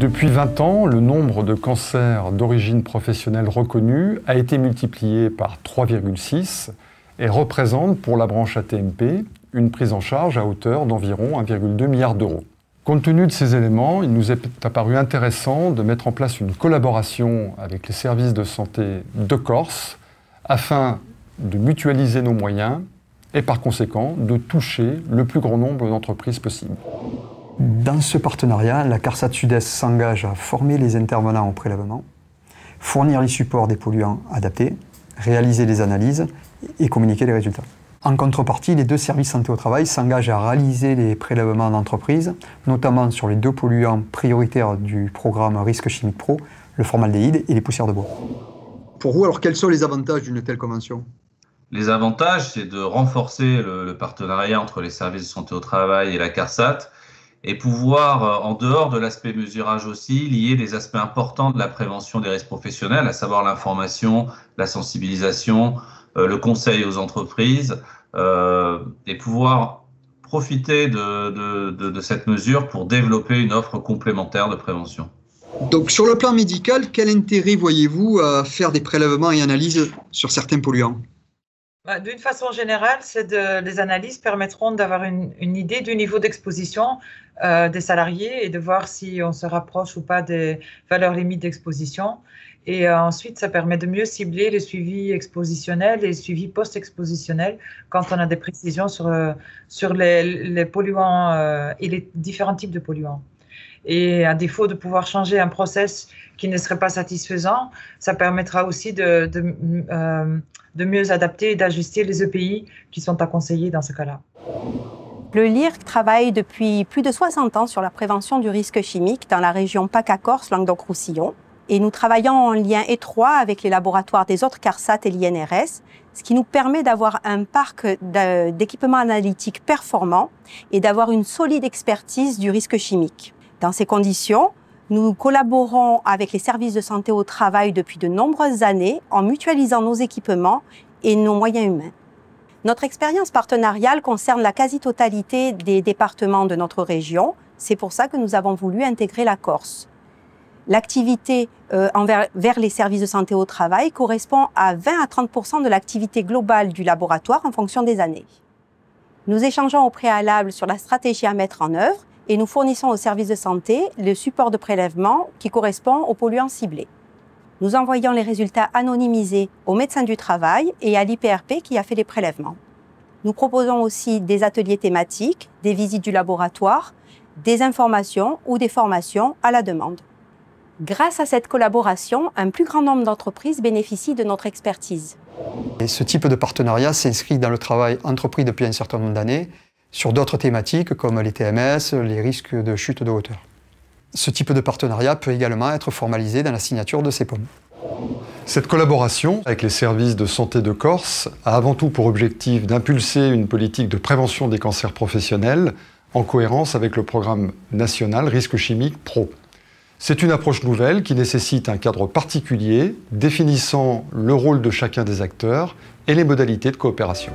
Depuis 20 ans, le nombre de cancers d'origine professionnelle reconnus a été multiplié par 3,6 et représente pour la branche AT-MP une prise en charge à hauteur d'environ 1,2 milliard d'euros. Compte tenu de ces éléments, il nous est apparu intéressant de mettre en place une collaboration avec les services de santé de Corse afin de mutualiser nos moyens et par conséquent de toucher le plus grand nombre d'entreprises possible. Dans ce partenariat, la CARSAT Sud-Est s'engage à former les intervenants au prélèvement, fournir les supports des polluants adaptés, réaliser les analyses et communiquer les résultats. En contrepartie, les deux services santé au travail s'engagent à réaliser les prélèvements d'entreprise, notamment sur les deux polluants prioritaires du programme Risque Chimique Pro, le formaldéhyde et les poussières de bois. Pour vous, alors quels sont les avantages d'une telle convention ? Les avantages, c'est de renforcer le partenariat entre les services de santé au travail et la CARSAT et pouvoir, en dehors de l'aspect mesurage aussi, lier les aspects importants de la prévention des risques professionnels, à savoir l'information, la sensibilisation, le conseil aux entreprises et pouvoir profiter de cette mesure pour développer une offre complémentaire de prévention. Donc sur le plan médical, quel intérêt voyez-vous à faire des prélèvements et analyses sur certains polluants ? D'une façon générale, les analyses permettront d'avoir une idée du niveau d'exposition des salariés et de voir si on se rapproche ou pas des valeurs limites d'exposition. Et ensuite, ça permet de mieux cibler les suivis expositionnels et les suivis post-expositionnels quand on a des précisions sur les polluants et les différents types de polluants. Et à défaut de pouvoir changer un process qui ne serait pas satisfaisant, ça permettra aussi de mieux adapter et d'ajuster les EPI qui sont à conseiller dans ce cas-là. Le LIRC travaille depuis plus de 60 ans sur la prévention du risque chimique dans la région PACA-Corse, Languedoc-Roussillon. Et nous travaillons en lien étroit avec les laboratoires des autres CARSAT et l'INRS, ce qui nous permet d'avoir un parc d'équipements analytiques performants et d'avoir une solide expertise du risque chimique. Dans ces conditions, nous collaborons avec les services de santé au travail depuis de nombreuses années en mutualisant nos équipements et nos moyens humains. Notre expérience partenariale concerne la quasi-totalité des départements de notre région. C'est pour ça que nous avons voulu intégrer la Corse. L'activité vers les services de santé au travail correspond à 20 à 30% de l'activité globale du laboratoire en fonction des années. Nous échangeons au préalable sur la stratégie à mettre en œuvre et nous fournissons aux services de santé le support de prélèvement qui correspond aux polluants ciblés. Nous envoyons les résultats anonymisés aux médecins du travail et à l'IPRP qui a fait les prélèvements. Nous proposons aussi des ateliers thématiques, des visites du laboratoire, des informations ou des formations à la demande. Grâce à cette collaboration, un plus grand nombre d'entreprises bénéficient de notre expertise. Et ce type de partenariat s'inscrit dans le travail entrepris depuis un certain nombre d'années sur d'autres thématiques comme les TMS, les risques de chute de hauteur. Ce type de partenariat peut également être formalisé dans la signature de CEPOM. Cette collaboration avec les services de santé de Corse a avant tout pour objectif d'impulser une politique de prévention des cancers professionnels en cohérence avec le programme national Risque Chimique Pro. C'est une approche nouvelle qui nécessite un cadre particulier définissant le rôle de chacun des acteurs et les modalités de coopération.